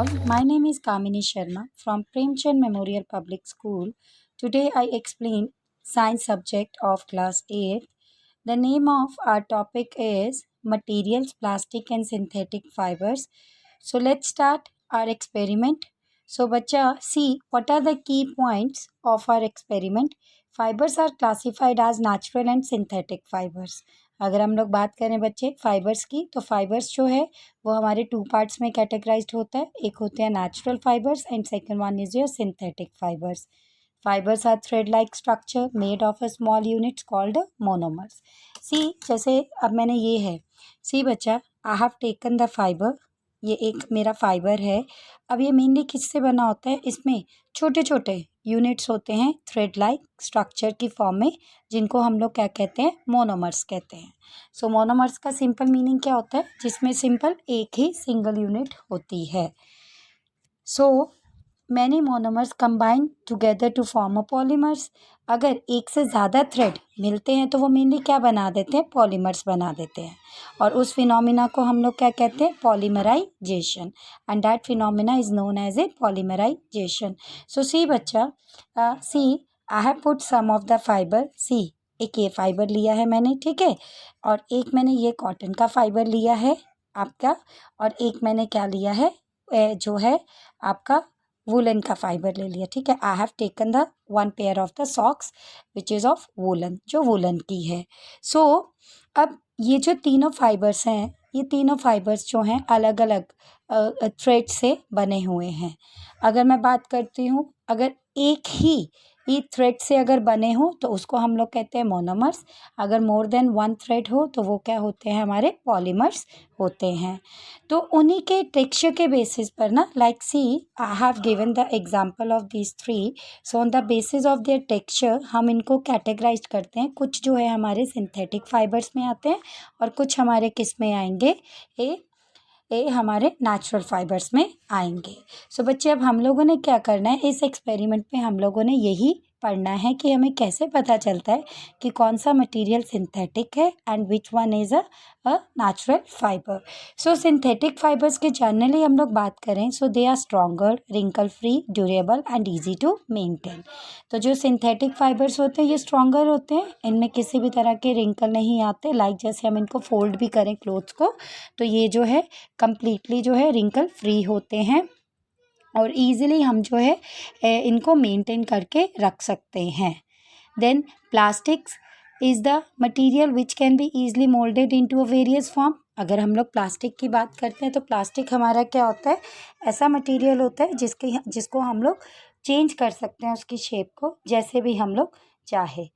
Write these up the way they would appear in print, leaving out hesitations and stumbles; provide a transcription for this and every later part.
all, my name is Kamini Sharma from Premchand Memorial Public School. Today I explain science subject of class 8. The name of our topic is materials, plastic and synthetic fibers. So let's start our experiment. So bacha, see what are the key points of our experiment. Fibers are classified as natural and synthetic fibers. अगर हम लोग बात करें बच्चे fibres की, तो fibres जो है वो हमारे टू पार्ट्स में कैटेगराइज्ड होता है. एक होते हैं natural fibres and second one is your synthetic fibres. Fibres are thread like structure made of a small units called monomers. See जैसे अब मैंने ये है, सी बच्चा, I have taken the fibre. ये एक मेरा फाइबर है. अब ये मेनली किससे बना होता है? इसमें छोटे छोटे यूनिट्स होते हैं थ्रेड लाइक स्ट्रक्चर की फॉर्म में, जिनको हम लोग क्या कहते हैं? मोनोमर्स कहते हैं. सो मोनोमर्स का सिंपल मीनिंग क्या होता है? जिसमें सिंपल एक ही सिंगल यूनिट होती है. So many monomers combine together to form a polymers. अगर एक से ज़्यादा थ्रेड मिलते हैं तो वो मेनली क्या बना देते हैं? पॉलीमर्स बना देते हैं. और उस फिनोमिना को हम लोग क्या कहते हैं? Polymerisation. And that phenomena is known as a polymerisation. So see बच्चा, see I have put some of the fibre. See एक ये फाइबर लिया है मैंने, ठीक है, और एक मैंने ये कॉटन का फाइबर लिया है आपका, और एक मैंने क्या लिया है? जो है आपका वूलन का फाइबर ले लिया, ठीक है. आई have taken the one pair of the socks which is of woollen, जो वूलन की है. सो अब ये जो तीनों फाइबर्स हैं, ये तीनों फाइबर्स जो हैं अलग अलग थ्रेड से बने हुए हैं. अगर मैं बात करती हूँ, अगर एक ही ये थ्रेड से अगर बने हो तो उसको हम लोग कहते हैं मोनोमर्स. अगर मोर देन वन थ्रेड हो तो वो क्या होते हैं? हमारे पॉलीमर्स होते हैं. तो उन्हीं के टेक्सचर के बेसिस पर ना, like see I have given the example of these three. So on the basis of their texture हम इनको कैटेगराइज करते हैं. कुछ जो है हमारे सिंथेटिक फाइबर्स में आते हैं और कुछ हमारे किस में आएंगे? ये हमारे नेचुरल फाइबर्स में आएंगे. सो बच्चे, अब हम लोगों ने क्या करना है इस एक्सपेरिमेंट में? हम लोगों ने यही पढ़ना है कि हमें कैसे पता चलता है कि कौन सा मटेरियल सिंथेटिक है and which one is a natural fibre. So synthetic fibres के जनरली हम लोग बात करें, so they are stronger, wrinkle free, durable and easy to maintain. तो जो सिंथेटिक फाइबर्स होते हैं ये स्ट्रॉन्गर होते हैं, इनमें किसी भी तरह के रिंकल नहीं आते. लाइक जैसे हम इनको फोल्ड भी करें क्लोथ्स को, तो ये जो है कंप्लीटली जो है रिंकल फ्री होते हैं और ईजिली हम जो है इनको मेंटेन करके रख सकते हैं. Then plastics is the material which can be easily moulded into a various form. अगर हम लोग प्लास्टिक की बात करते हैं तो प्लास्टिक हमारा क्या होता है? ऐसा मटेरियल होता है जिसको हम लोग चेंज कर सकते हैं उसकी शेप को जैसे भी हम लोग चाहे.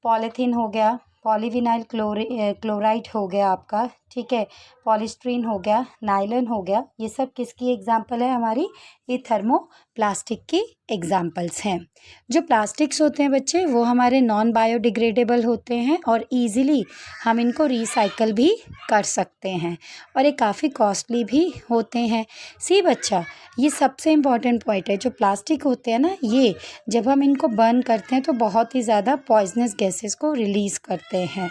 पॉलीथीन हो गया, पॉलीविनाइल क्लोराइड हो गया आपका, ठीक है, पॉलीस्ट्रीन हो गया, नायलॉन हो गया, ये सब किसकी एग्जाम्पल है? हमारी ये थर्मोप्लास्टिक की एग्जाम्पल्स हैं. जो प्लास्टिक्स होते हैं बच्चे वो हमारे नॉन बायोडिग्रेडेबल होते हैं और इजीली हम इनको रिसाइकल भी कर सकते हैं और ये काफ़ी कॉस्टली भी होते हैं. सी बच्चा, ये सबसे इम्पॉर्टेंट पॉइंट है. जो प्लास्टिक होते हैं ना, ये जब हम इनको बर्न करते हैं तो बहुत ही ज़्यादा पॉइजनस गैसेस को रिलीज़ करते हैं.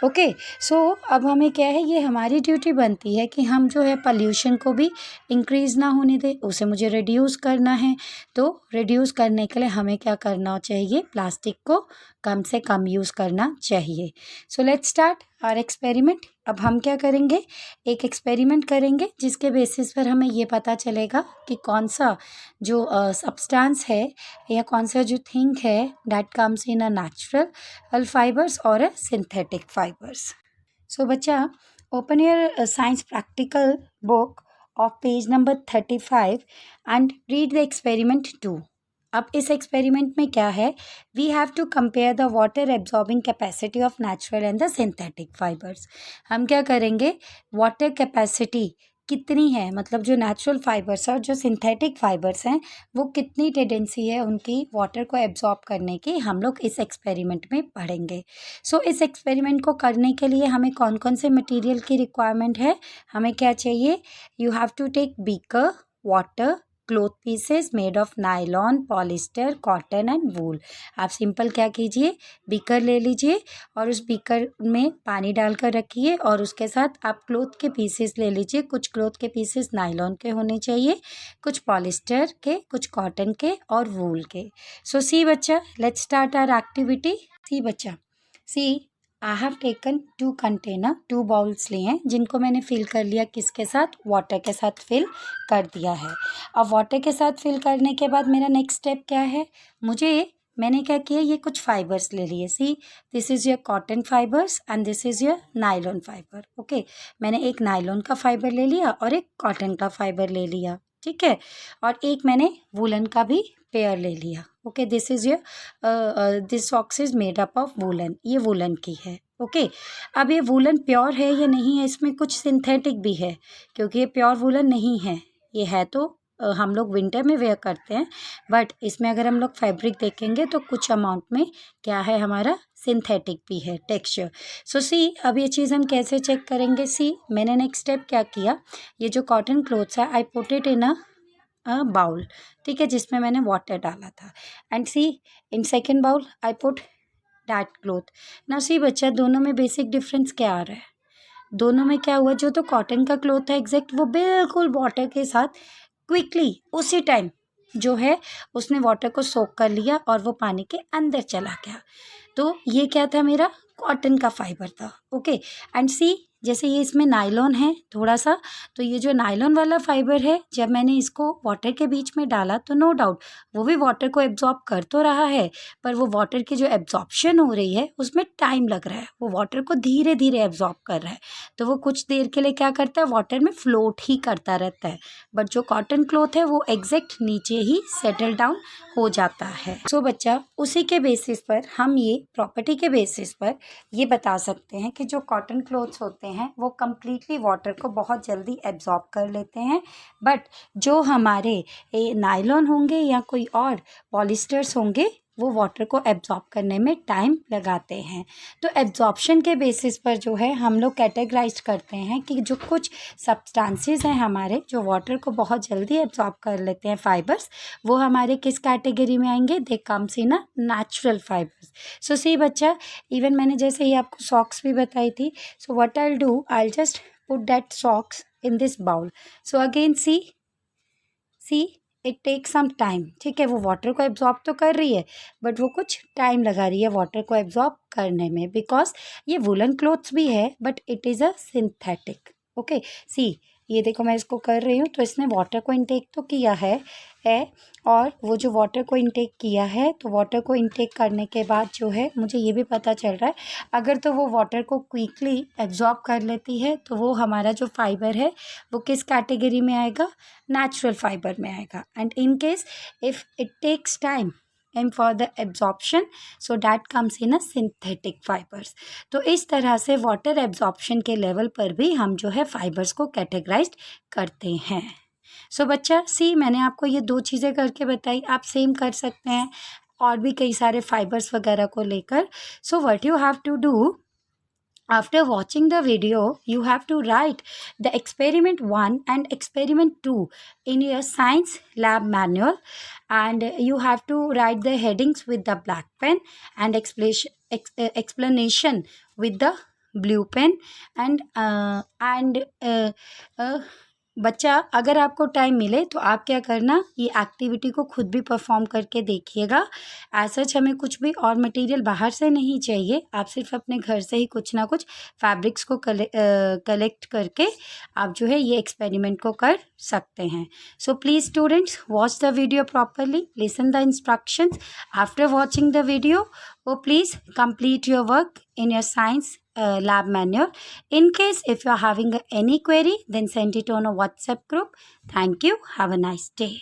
ओके, सो अब हमें क्या है, ये हमारी ड्यूटी बनती है कि हम जो है पॉल्यूशन को भी इंक्रीज़ ना होने दें, उसे मुझे रिड्यूस करना है. तो रिड्यूस करने के लिए हमें क्या करना चाहिए? प्लास्टिक को कम से कम यूज़ करना चाहिए. So let's start our experiment. अब हम क्या करेंगे? एक एक्सपेरिमेंट करेंगे जिसके बेसिस पर हमें ये पता चलेगा कि कौन सा जो सब्सटेंस है या कौन सा जो थिंग है that comes in a natural fibers or a synthetic fibers. So बच्चा, open your science practical book of page number 35 and read the experiment 2. अब इस एक्सपेरिमेंट में क्या है? We have to compare the water absorbing capacity of natural and the synthetic fibres. हम क्या करेंगे? Water capacity कितनी है, मतलब जो नेचुरल फाइबर्स और जो सिंथेटिक फाइबर्स हैं वो कितनी टेंडेंसी है उनकी वाटर को एब्जॉर्ब करने की, हम लोग इस एक्सपेरिमेंट में पढ़ेंगे. सो इस एक्सपेरिमेंट को करने के लिए हमें कौन कौन से मटेरियल की रिक्वायरमेंट है? हमें क्या चाहिए? You have to take beaker, water, cloth pieces made of nylon, polyester, cotton and wool. आप सिंपल क्या कीजिए, बीकर ले लीजिए और उस बीकर में पानी डालकर रखिए और उसके साथ आप क्लोथ के पीसेस ले लीजिए। कुछ क्लोथ के पीसेस नायलॉन के होने चाहिए, कुछ पॉलिस्टर के, कुछ कॉटन के और वूल के। सो सी बच्चा, let's start our activity. See बच्चा, see I have taken 2 container, 2 bowls लिए हैं जिनको मैंने फिल कर लिया, किसके साथ, वाटर के साथ फिल कर दिया है। अब वाटर के साथ फिल करने के बाद मेरा नेक्स्ट स्टेप क्या है, मैंने क्या किया, ये कुछ फाइबर्स ले लिए। See, this is your cotton fibres and this is your nylon fibre. Okay, मैंने एक नायलॉन का फाइबर ले लिया और एक कॉटन का फाइबर ले लिया, ठीक है, और एक मैंने वुलन का भी पेयर ले लिया। Okay, this is your this socks is made up of woollen, ये वुलन की है। ओके, अब ये वुलन प्योर है या नहीं है, इसमें कुछ सिंथेटिक भी है, क्योंकि ये प्योर वुलन नहीं है। ये है तो हम लोग विंटर में वेयर करते हैं, बट इसमें अगर हम लोग फैब्रिक देखेंगे तो कुछ अमाउंट में क्या है, हमारा सिंथेटिक भी है टेक्सचर। सो सी, अब ये चीज़ हम कैसे चेक करेंगे। सी, मैंने नेक्स्ट स्टेप क्या किया, ये जो कॉटन क्लोथ्स है I put it in a bowl, ठीक है, जिसमें मैंने वाटर डाला था। And see, in second bowl I put that cloth. ना सी बच्चा, दोनों में बेसिक डिफरेंस क्या आ रहा है, दोनों में क्या हुआ, जो तो कॉटन का क्लोथ है एग्जैक्ट, वो बिल्कुल वाटर के साथ क्विकली उसी टाइम जो है उसने वाटर को सोक कर लिया और वो पानी के अंदर चला गया। तो ये क्या था, मेरा कॉटन का फाइबर था। ओके, एंड सी, जैसे ये इसमें नायलॉन है थोड़ा सा, तो ये जो नायलॉन वाला फाइबर है, जब मैंने इसको वाटर के बीच में डाला तो नो डाउट वो भी वाटर को एब्जॉर्ब कर तो रहा है, पर वो वाटर की जो एब्जॉर्प्शन हो रही है उसमें टाइम लग रहा है, वो वाटर को धीरे धीरे एब्जॉर्ब कर रहा है। तो वो कुछ देर के लिए क्या करता है, वाटर में फ्लोट ही करता रहता है, बट जो कॉटन क्लॉथ है वो एग्जैक्ट नीचे ही सेटल डाउन हो जाता है। सो बच्चा, उसी के बेसिस पर हम ये प्रॉपर्टी के बेसिस पर ये बता सकते हैं कि जो कॉटन क्लोथ्स होते हैं वो कम्प्लीटली वाटर को बहुत जल्दी एब्जॉर्ब कर लेते हैं, बट जो हमारे नायलॉन होंगे या कोई और पॉलिस्टर्स होंगे वो वाटर को एब्जॉर्ब करने में टाइम लगाते हैं। तो एब्जॉर्प्शन के बेसिस पर जो है हम लोग कैटेगराइज करते हैं कि जो कुछ सब्सटेंसेस हैं हमारे जो वाटर को बहुत जल्दी एब्जॉर्ब कर लेते हैं, फाइबर्स, वो हमारे किस कैटेगरी में आएंगे, they comes in a natural fibres. So see बच्चा, इवन मैंने जैसे ही आपको सॉक्स भी बताई थी, so what I will do, I will just put that socks in this bowl. So again see it take some time, ठीक है, वो वाटर को एब्जॉर्ब तो कर रही है बट वो कुछ टाइम लगा रही है वाटर को एब्जॉर्ब करने में, बिकॉज ये वुलन क्लोथ्स भी है but it is a synthetic. Okay, see, ये देखो मैं इसको कर रही हूँ तो इसने वाटर को इनटेक तो किया है और वो जो वाटर को इनटेक किया है तो वाटर को इनटेक करने के बाद जो है मुझे ये भी पता चल रहा है, अगर तो वो वाटर को क्विकली एब्जॉर्ब कर लेती है तो वो हमारा जो फाइबर है वो किस कैटेगरी में आएगा, नेचुरल फाइबर में आएगा। And in case if it takes time and for the absorption, so that comes in a synthetic fibers। तो इस तरह से वाटर एब्जॉर्प्शन के लेवल पर भी हम जो है फाइबर्स को कैटेगराइज करते हैं। सो बच्चा, सी, मैंने आपको ये 2 चीज़ें करके बताई, आप सेम कर सकते हैं और भी कई सारे फाइबर्स वगैरह को लेकर। So what you have to do, after watching the video you have to write the experiment 1 and experiment 2 in your science lab manual, and you have to write the headings with the black pen and explanation with the blue pen। and बच्चा, अगर आपको time मिले तो आप क्या करना, ये activity को खुद भी परफॉर्म करके देखिएगा। एज सच हमें कुछ भी और मटेरियल बाहर से नहीं चाहिए, आप सिर्फ अपने घर से ही कुछ ना कुछ फैब्रिक्स को कलेक्ट करके आप जो है ये एक्सपेरिमेंट को कर सकते हैं। So please students, watch the video properly, listen the instructions. After watching the video, please complete your work in your science lab manual. In case if you are having any query, then send it on a WhatsApp group. Thank you. Have a nice day.